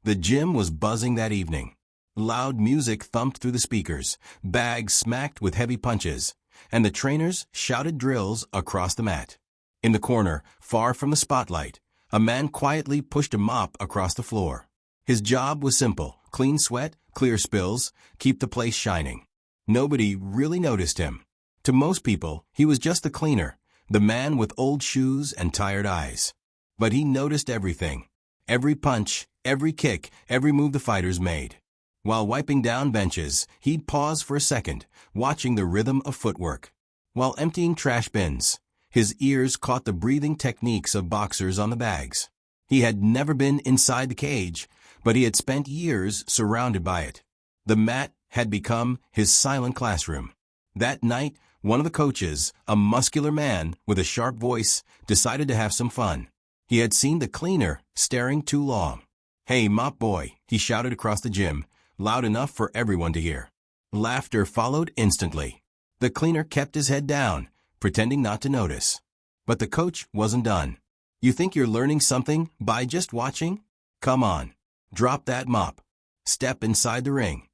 The gym was buzzing that evening. Loud music thumped through the speakers, bags smacked with heavy punches, and the trainers shouted drills across the mat. In the corner, far from the spotlight, a man quietly pushed a mop across the floor. His job was simple: clean sweat, clear spills, keep the place shining. Nobody really noticed him. To most people, he was just the cleaner, the man with old shoes and tired eyes. But he noticed everything. Every punch, every kick, every move the fighters made. While wiping down benches, he'd pause for a second, watching the rhythm of footwork. While emptying trash bins, his ears caught the breathing techniques of boxers on the bags. He had never been inside the cage, but he had spent years surrounded by it. The mat had become his silent classroom. That night, one of the coaches, a muscular man with a sharp voice, decided to have some fun. He had seen the cleaner staring too long. "Hey, mop boy," he shouted across the gym, loud enough for everyone to hear. Laughter followed instantly. The cleaner kept his head down, pretending not to notice. But the coach wasn't done. "You think you're learning something by just watching? Come on. Drop that mop. Step inside the ring."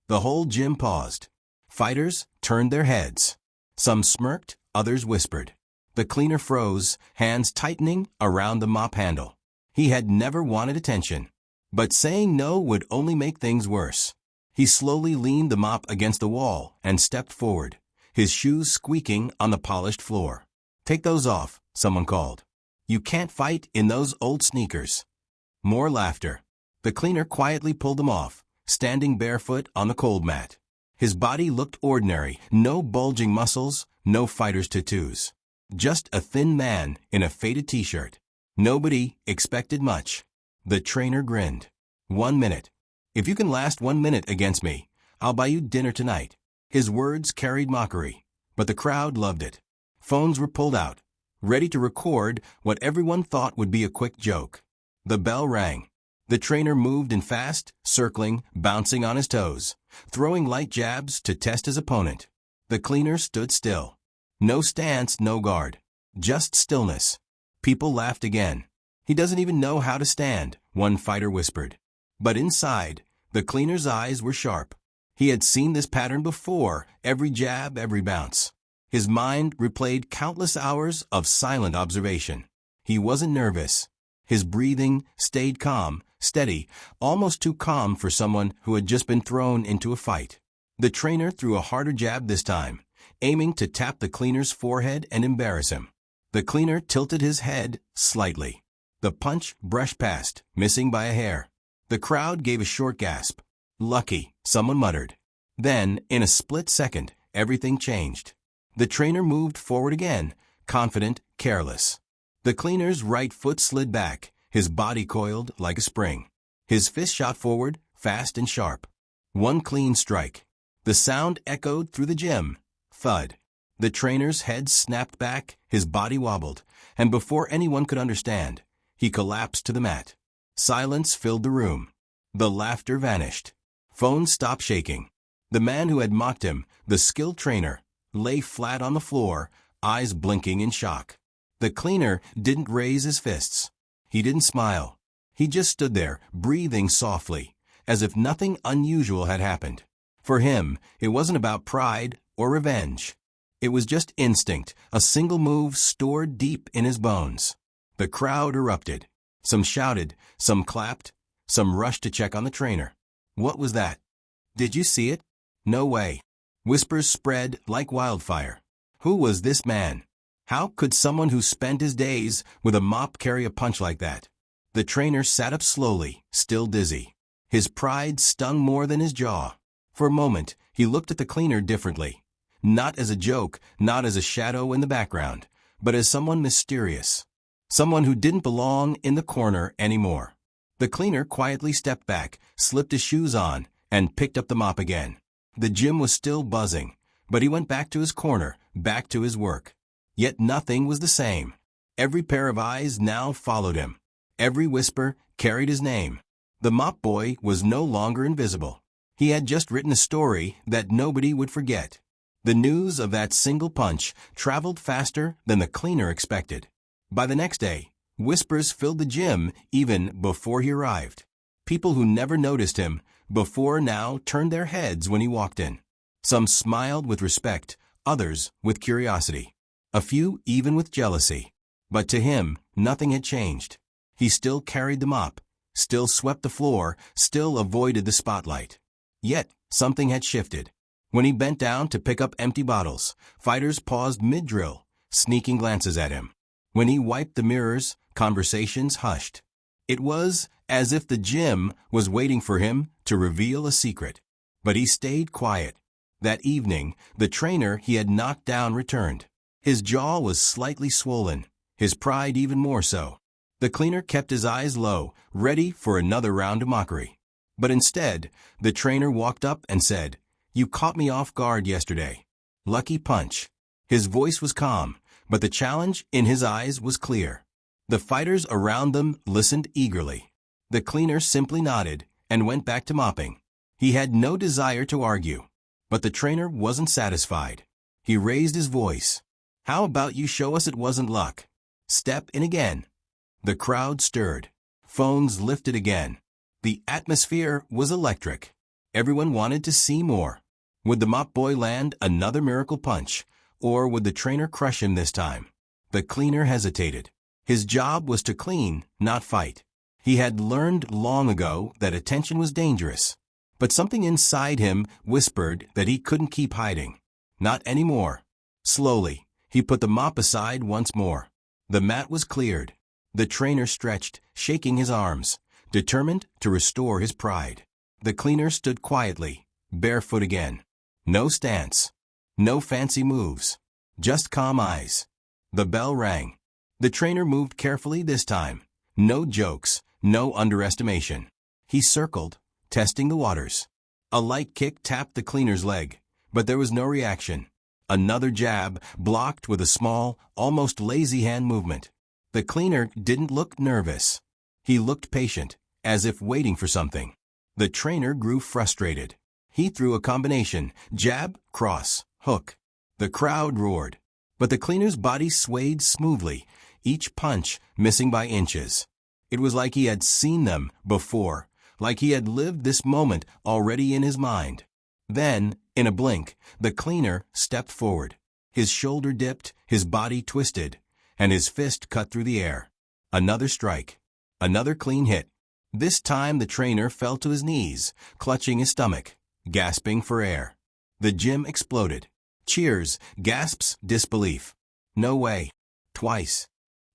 The whole gym paused. Fighters turned their heads. Some smirked, others whispered. The cleaner froze, hands tightening around the mop handle. He had never wanted attention. But saying no would only make things worse. He slowly leaned the mop against the wall and stepped forward, his shoes squeaking on the polished floor. "Take those off," someone called. "You can't fight in those old sneakers." More laughter. The cleaner quietly pulled them off, standing barefoot on the cold mat. His body looked ordinary, no bulging muscles, no fighter's tattoos. Just a thin man in a faded t-shirt. Nobody expected much. The trainer grinned. 1 minute. If you can last 1 minute against me, I'll buy you dinner tonight." His words carried mockery, but the crowd loved it. Phones were pulled out, ready to record what everyone thought would be a quick joke. The bell rang. The trainer moved in fast, circling, bouncing on his toes, throwing light jabs to test his opponent. The cleaner stood still. No stance, no guard. Just stillness. People laughed again. "He doesn't even know how to stand," one fighter whispered. But inside, the cleaner's eyes were sharp. He had seen this pattern before, every jab, every bounce. His mind replayed countless hours of silent observation. He wasn't nervous. His breathing stayed calm, steady, almost too calm for someone who had just been thrown into a fight. The trainer threw a harder jab this time, aiming to tap the cleaner's forehead and embarrass him. The cleaner tilted his head slightly. The punch brushed past, missing by a hair. The crowd gave a short gasp. "Lucky," someone muttered. Then, in a split second, everything changed. The trainer moved forward again, confident, careless. The cleaner's right foot slid back, his body coiled like a spring. His fist shot forward, fast and sharp. One clean strike. The sound echoed through the gym. Thud. The trainer's head snapped back, his body wobbled, and before anyone could understand, he collapsed to the mat. Silence filled the room. The laughter vanished. Phones stopped shaking. The man who had mocked him, the skilled trainer, lay flat on the floor, eyes blinking in shock. The cleaner didn't raise his fists. He didn't smile. He just stood there, breathing softly, as if nothing unusual had happened. For him, it wasn't about pride or revenge. It was just instinct, a single move stored deep in his bones. The crowd erupted. Some shouted, some clapped, some rushed to check on the trainer. "What was that? Did you see it? No way." Whispers spread like wildfire. Who was this man? How could someone who spent his days with a mop carry a punch like that? The trainer sat up slowly, still dizzy. His pride stung more than his jaw. For a moment, he looked at the cleaner differently. Not as a joke, not as a shadow in the background, but as someone mysterious. Someone who didn't belong in the corner anymore. The cleaner quietly stepped back, slipped his shoes on, and picked up the mop again. The gym was still buzzing, but he went back to his corner, back to his work. Yet nothing was the same. Every pair of eyes now followed him. Every whisper carried his name. The mop boy was no longer invisible. He had just written a story that nobody would forget. The news of that single punch traveled faster than the cleaner expected. By the next day, whispers filled the gym even before he arrived. People who never noticed him before now turned their heads when he walked in. Some smiled with respect, others with curiosity. A few even with jealousy. But to him, nothing had changed. He still carried the mop, still swept the floor, still avoided the spotlight. Yet, something had shifted. When he bent down to pick up empty bottles, fighters paused mid-drill, sneaking glances at him. When he wiped the mirrors, conversations hushed. It was as if the gym was waiting for him to reveal a secret. But he stayed quiet. That evening, the trainer he had knocked down returned. His jaw was slightly swollen, his pride even more so. The cleaner kept his eyes low, ready for another round of mockery. But instead, the trainer walked up and said, "You caught me off guard yesterday. Lucky punch." His voice was calm, but the challenge in his eyes was clear. The fighters around them listened eagerly. The cleaner simply nodded and went back to mopping. He had no desire to argue. But the trainer wasn't satisfied. He raised his voice. "How about you show us it wasn't luck? Step in again." The crowd stirred. Phones lifted again. The atmosphere was electric. Everyone wanted to see more. Would the mop boy land another miracle punch, or would the trainer crush him this time? The cleaner hesitated. His job was to clean, not fight. He had learned long ago that attention was dangerous. But something inside him whispered that he couldn't keep hiding. Not anymore. Slowly, he put the mop aside once more. The mat was cleared. The trainer stretched, shaking his arms, determined to restore his pride. The cleaner stood quietly, barefoot again. No stance. No fancy moves. Just calm eyes. The bell rang. The trainer moved carefully this time. No jokes, no underestimation. He circled, testing the waters. A light kick tapped the cleaner's leg, but there was no reaction. Another jab, blocked with a small, almost lazy hand movement. The cleaner didn't look nervous. He looked patient, as if waiting for something. The trainer grew frustrated. He threw a combination, jab, cross, hook. The crowd roared. But the cleaner's body swayed smoothly, each punch missing by inches. It was like he had seen them before, like he had lived this moment already in his mind. Then, in a blink, the cleaner stepped forward. His shoulder dipped, his body twisted, and his fist cut through the air. Another strike. Another clean hit. This time the trainer fell to his knees, clutching his stomach, gasping for air. The gym exploded. Cheers, gasps, disbelief. No way. Twice.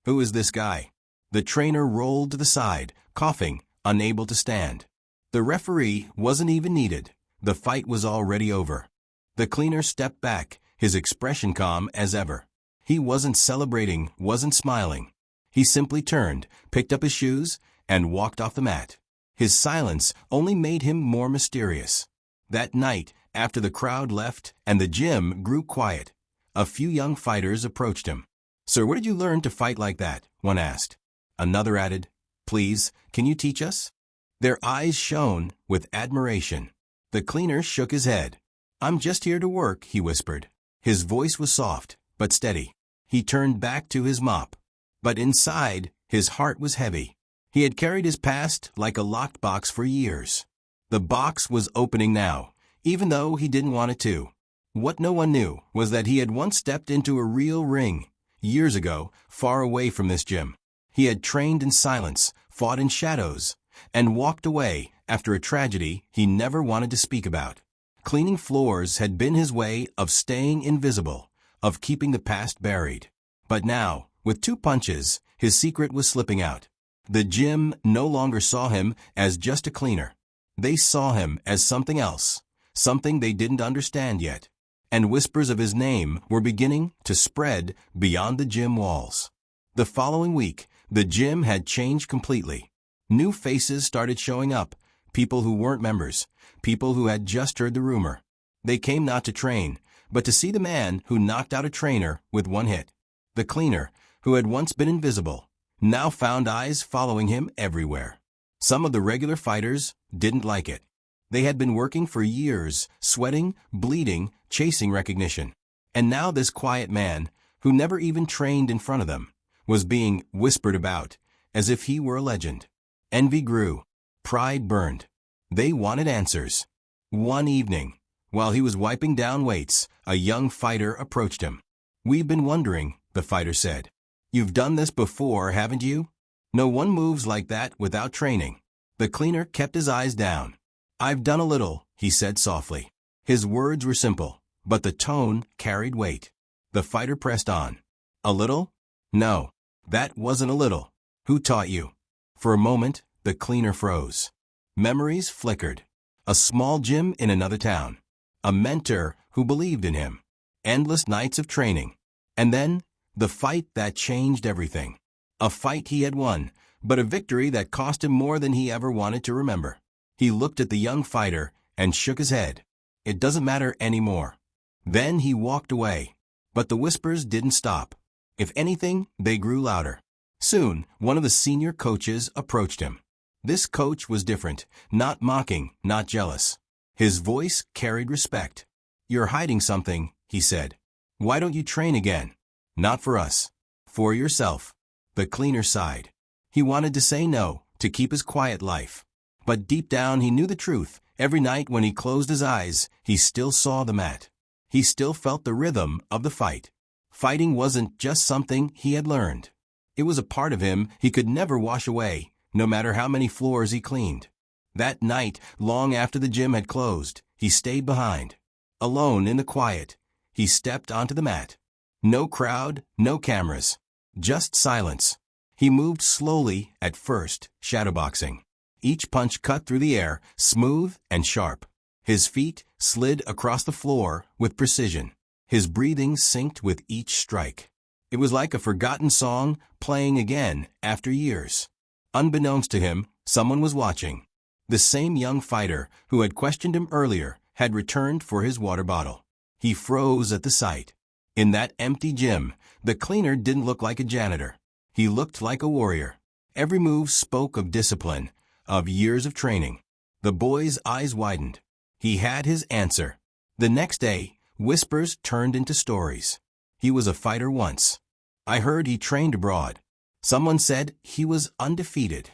Who is this guy? The trainer rolled to the side, coughing, unable to stand. The referee wasn't even needed. The fight was already over. The cleaner stepped back, his expression calm as ever. He wasn't celebrating, wasn't smiling. He simply turned, picked up his shoes, and walked off the mat. His silence only made him more mysterious. That night, after the crowd left and the gym grew quiet, a few young fighters approached him. "Sir, where did you learn to fight like that?" one asked. Another added, "Please, can you teach us?" Their eyes shone with admiration. The cleaner shook his head. "I'm just here to work," he whispered. His voice was soft, but steady. He turned back to his mop. But inside, his heart was heavy. He had carried his past like a locked box for years. The box was opening now, even though he didn't want it to. What no one knew was that he had once stepped into a real ring, years ago, far away from this gym. He had trained in silence, fought in shadows, and walked away after a tragedy he never wanted to speak about. Cleaning floors had been his way of staying invisible, of keeping the past buried. But now, with 2 punches, his secret was slipping out. The gym no longer saw him as just a cleaner. They saw him as something else, something they didn't understand yet. And whispers of his name were beginning to spread beyond the gym walls. The following week, the gym had changed completely. New faces started showing up, people who weren't members, people who had just heard the rumor. They came not to train, but to see the man who knocked out a trainer with 1 hit. The cleaner, who had once been invisible, now found eyes following him everywhere. Some of the regular fighters didn't like it. They had been working for years, sweating, bleeding, chasing recognition. And now this quiet man, who never even trained in front of them, was being whispered about, as if he were a legend. Envy grew. Pride burned. They wanted answers. One evening, while he was wiping down weights, a young fighter approached him. "We've been wondering," the fighter said. "You've done this before, haven't you?" "No one moves like that without training." The cleaner kept his eyes down. "I've done a little," he said softly. His words were simple, but the tone carried weight. The fighter pressed on. "A little?" "No, that wasn't a little. Who taught you?" For a moment, the cleaner froze. Memories flickered. A small gym in another town. A mentor who believed in him. Endless nights of training. And then, the fight that changed everything. A fight he had won, but a victory that cost him more than he ever wanted to remember. He looked at the young fighter and shook his head. "It doesn't matter anymore." Then he walked away. But the whispers didn't stop. If anything, they grew louder. Soon, one of the senior coaches approached him. This coach was different, not mocking, not jealous. His voice carried respect. "You're hiding something," he said. "Why don't you train again?" "Not for us. For yourself." The cleaner sighed. He wanted to say no, to keep his quiet life. But deep down he knew the truth. Every night when he closed his eyes, he still saw the mat. He still felt the rhythm of the fight. Fighting wasn't just something he had learned. It was a part of him he could never wash away, no matter how many floors he cleaned. That night, long after the gym had closed, he stayed behind. Alone in the quiet, he stepped onto the mat. No crowd, no cameras. Just silence. He moved slowly at first, shadowboxing. Each punch cut through the air, smooth and sharp. His feet slid across the floor with precision. His breathing synced with each strike. It was like a forgotten song playing again after years. Unbeknownst to him, someone was watching. The same young fighter who had questioned him earlier had returned for his water bottle. He froze at the sight. In that empty gym, the cleaner didn't look like a janitor. He looked like a warrior. Every move spoke of discipline, of years of training. The boy's eyes widened. He had his answer. The next day, whispers turned into stories. He was a fighter once. I heard he trained abroad. Someone said he was undefeated.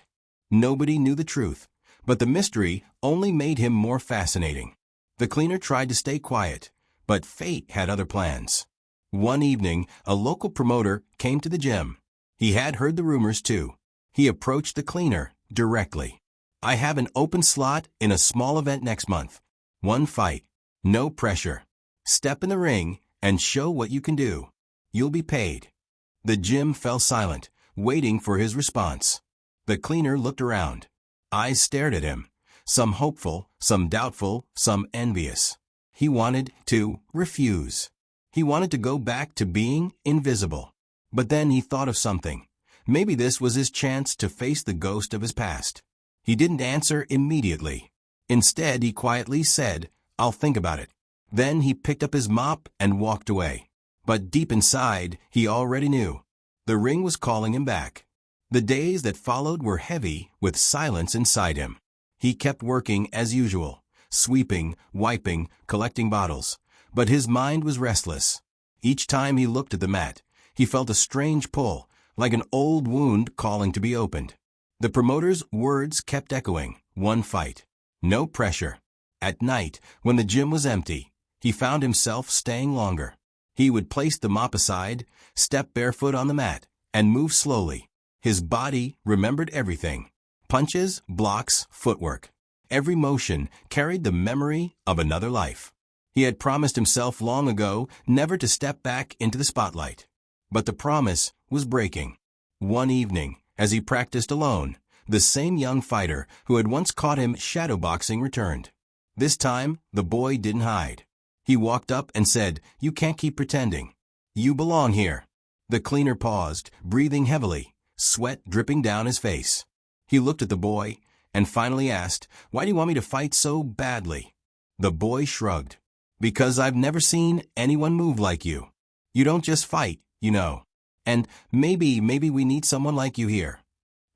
Nobody knew the truth, but the mystery only made him more fascinating. The cleaner tried to stay quiet, but fate had other plans. One evening, a local promoter came to the gym. He had heard the rumors too. He approached the cleaner directly. "I have an open slot in a small event next month. One fight. No pressure. Step in the ring and show what you can do. You'll be paid." The gym fell silent, waiting for his response. The cleaner looked around. Eyes stared at him, some hopeful, some doubtful, some envious. He wanted to refuse. He wanted to go back to being invisible. But then he thought of something. Maybe this was his chance to face the ghost of his past. He didn't answer immediately. Instead, he quietly said, "I'll think about it." Then he picked up his mop and walked away. But deep inside, he already knew. The ring was calling him back. The days that followed were heavy with silence inside him. He kept working as usual, sweeping, wiping, collecting bottles. But his mind was restless. Each time he looked at the mat, he felt a strange pull, like an old wound calling to be opened. The promoter's words kept echoing. One fight. No pressure. At night, when the gym was empty, he found himself staying longer. He would place the mop aside, step barefoot on the mat, and move slowly. His body remembered everything. Punches, blocks, footwork. Every motion carried the memory of another life. He had promised himself long ago never to step back into the spotlight. But the promise was breaking. One evening, as he practiced alone, the same young fighter who had once caught him shadowboxing returned. This time, the boy didn't hide. He walked up and said, "You can't keep pretending. You belong here." The cleaner paused, breathing heavily, sweat dripping down his face. He looked at the boy and finally asked, "Why do you want me to fight so badly?" The boy shrugged. "Because I've never seen anyone move like you. You don't just fight, you know. And maybe we need someone like you here."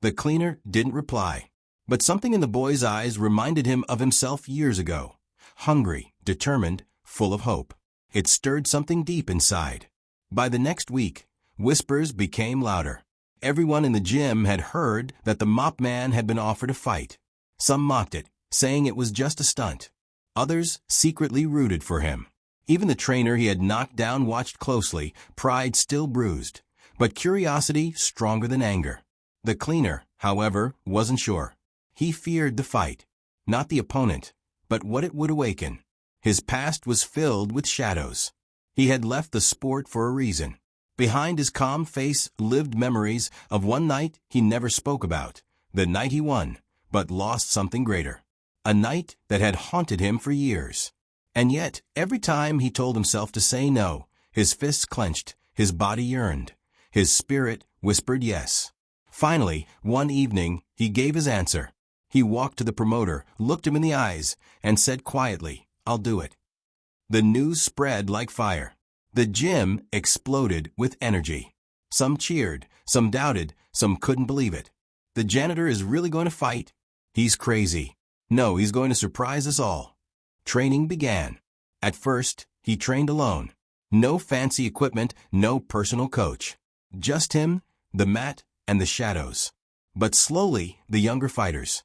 The cleaner didn't reply, but something in the boy's eyes reminded him of himself years ago. Hungry, determined, full of hope. It stirred something deep inside. By the next week, whispers became louder. Everyone in the gym had heard that the mop man had been offered a fight. Some mocked it, saying it was just a stunt. Others secretly rooted for him. Even the trainer he had knocked down watched closely, pride still bruised, but curiosity stronger than anger. The cleaner, however, wasn't sure. He feared the fight, not the opponent, but what it would awaken. His past was filled with shadows. He had left the sport for a reason. Behind his calm face lived memories of one night he never spoke about, the night he won, but lost something greater. A night that had haunted him for years. And yet, every time he told himself to say no, his fists clenched, his body yearned, his spirit whispered yes. Finally, one evening, he gave his answer. He walked to the promoter, looked him in the eyes, and said quietly, "I'll do it." The news spread like fire. The gym exploded with energy. Some cheered, some doubted, some couldn't believe it. The janitor is really going to fight? He's crazy. No, he's going to surprise us all. Training began. At first, he trained alone. No fancy equipment, no personal coach. Just him, the mat, and the shadows. But slowly, the younger fighters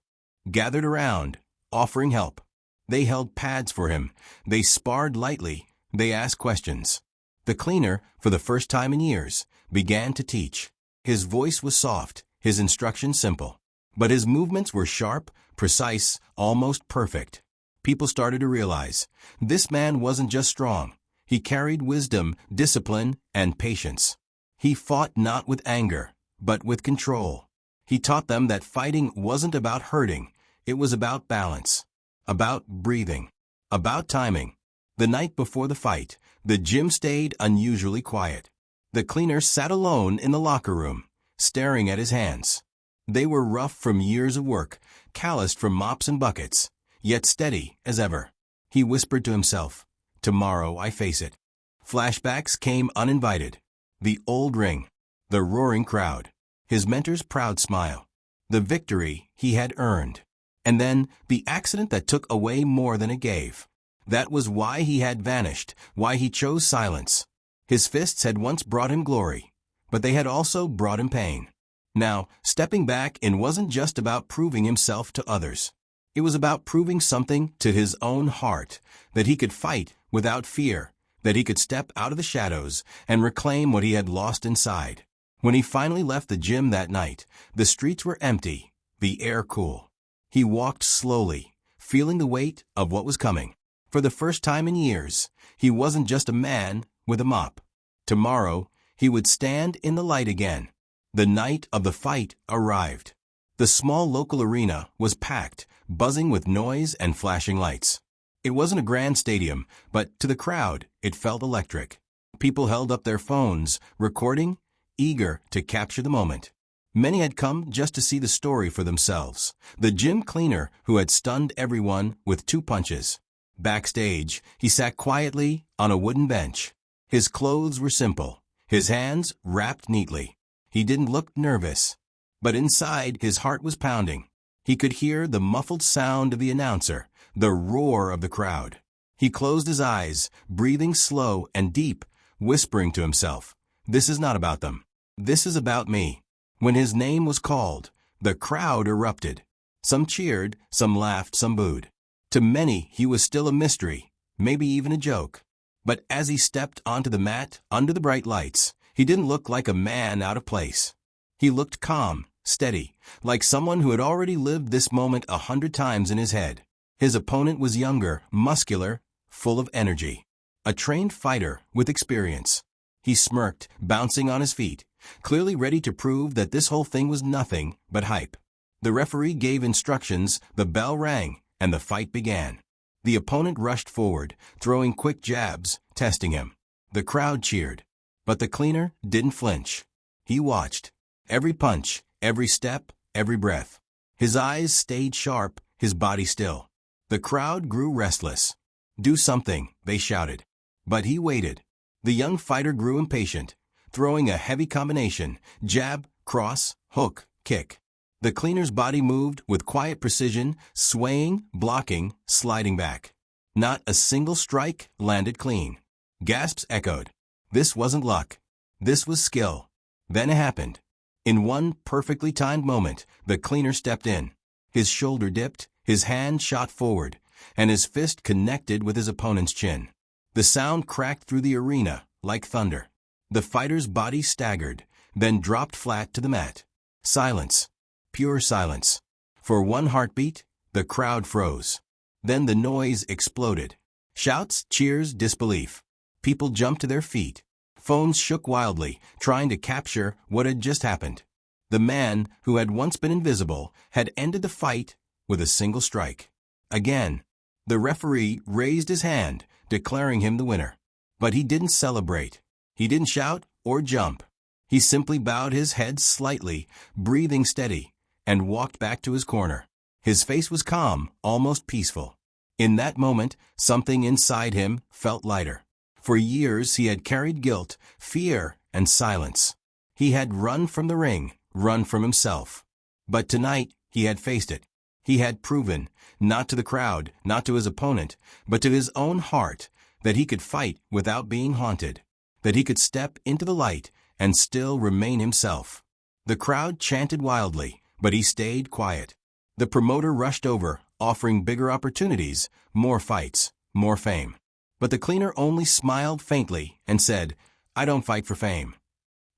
gathered around, offering help. They held pads for him. They sparred lightly. They asked questions. The cleaner, for the first time in years, began to teach. His voice was soft, his instructions simple. But his movements were sharp, precise, almost perfect. People started to realize, this man wasn't just strong. He carried wisdom, discipline, and patience. He fought not with anger, but with control. He taught them that fighting wasn't about hurting, it was about balance, about breathing, about timing. The night before the fight, the gym stayed unusually quiet. The cleaner sat alone in the locker room, staring at his hands. They were rough from years of work, calloused from mops and buckets, yet steady as ever. He whispered to himself, "Tomorrow I face it." Flashbacks came uninvited. The old ring, the roaring crowd, his mentor's proud smile, the victory he had earned. And then the accident that took away more than it gave. That was why he had vanished, why he chose silence. His fists had once brought him glory, but they had also brought him pain. Now, stepping back in wasn't just about proving himself to others. It was about proving something to his own heart, that he could fight without fear, that he could step out of the shadows and reclaim what he had lost inside. When he finally left the gym that night, the streets were empty, the air cool. He walked slowly, feeling the weight of what was coming. For the first time in years, he wasn't just a man with a mop. Tomorrow, he would stand in the light again. The night of the fight arrived. The small local arena was packed, buzzing with noise and flashing lights. It wasn't a grand stadium, but to the crowd, it felt electric. People held up their phones, recording, eager to capture the moment. Many had come just to see the story for themselves. The gym cleaner who had stunned everyone with 2 punches. Backstage, he sat quietly on a wooden bench. His clothes were simple, his hands wrapped neatly. He didn't look nervous, but inside his heart was pounding. He could hear the muffled sound of the announcer, the roar of the crowd. He closed his eyes, breathing slow and deep, whispering to himself, "This is not about them. This is about me." When his name was called, the crowd erupted. Some cheered, some laughed, some booed. To many, he was still a mystery, maybe even a joke. But as he stepped onto the mat under the bright lights, he didn't look like a man out of place. He looked calm, steady, like someone who had already lived this moment 100 times in his head. His opponent was younger, muscular, full of energy. A trained fighter with experience. He smirked, bouncing on his feet, clearly ready to prove that this whole thing was nothing but hype. The referee gave instructions, the bell rang, and the fight began. The opponent rushed forward, throwing quick jabs, testing him. The crowd cheered, but the cleaner didn't flinch. He watched. Every punch, every step, every breath. His eyes stayed sharp, his body still. The crowd grew restless. "Do something," they shouted. But he waited. The young fighter grew impatient, throwing a heavy combination, jab, cross, hook, kick. The cleaner's body moved with quiet precision, swaying, blocking, sliding back. Not a single strike landed clean. Gasps echoed. This wasn't luck. This was skill. Then it happened. In one perfectly timed moment, the cleaner stepped in. His shoulder dipped, his hand shot forward, and his fist connected with his opponent's chin. The sound cracked through the arena like thunder. The fighter's body staggered, then dropped flat to the mat. Silence. Pure silence. For one heartbeat, the crowd froze. Then the noise exploded. Shouts, cheers, disbelief. People jumped to their feet. Phones shook wildly, trying to capture what had just happened. The man, who had once been invisible, had ended the fight with a single strike. Again, the referee raised his hand, declaring him the winner. But he didn't celebrate. He didn't shout or jump. He simply bowed his head slightly, breathing steady, and walked back to his corner. His face was calm, almost peaceful. In that moment, something inside him felt lighter. For years he had carried guilt, fear, and silence. He had run from the ring, run from himself. But tonight, he had faced it. He had proven, not to the crowd, not to his opponent, but to his own heart, that he could fight without being haunted, that he could step into the light and still remain himself. The crowd chanted wildly, but he stayed quiet. The promoter rushed over, offering bigger opportunities, more fights, more fame. But the cleaner only smiled faintly and said, "I don't fight for fame."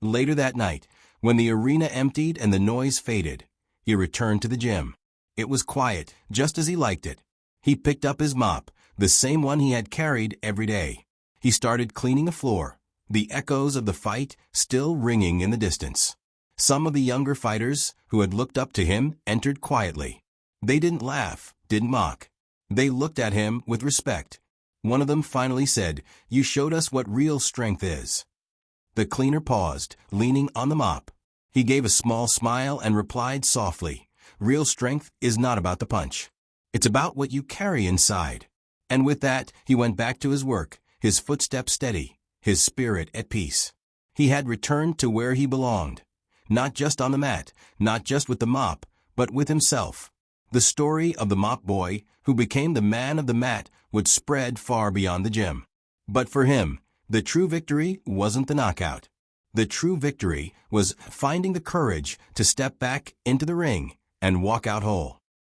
Later that night, when the arena emptied and the noise faded, he returned to the gym. It was quiet, just as he liked it. He picked up his mop, the same one he had carried every day. He started cleaning the floor, the echoes of the fight still ringing in the distance. Some of the younger fighters, who had looked up to him, entered quietly. They didn't laugh, didn't mock. They looked at him with respect. One of them finally said, "You showed us what real strength is." The cleaner paused, leaning on the mop. He gave a small smile and replied softly, "Real strength is not about the punch. It's about what you carry inside." And with that, he went back to his work, his footsteps steady, his spirit at peace. He had returned to where he belonged. Not just on the mat, not just with the mop, but with himself. The story of the mop boy, who became the man of the mat, would spread far beyond the gym. But for him, the true victory wasn't the knockout. The true victory was finding the courage to step back into the ring and walk out whole.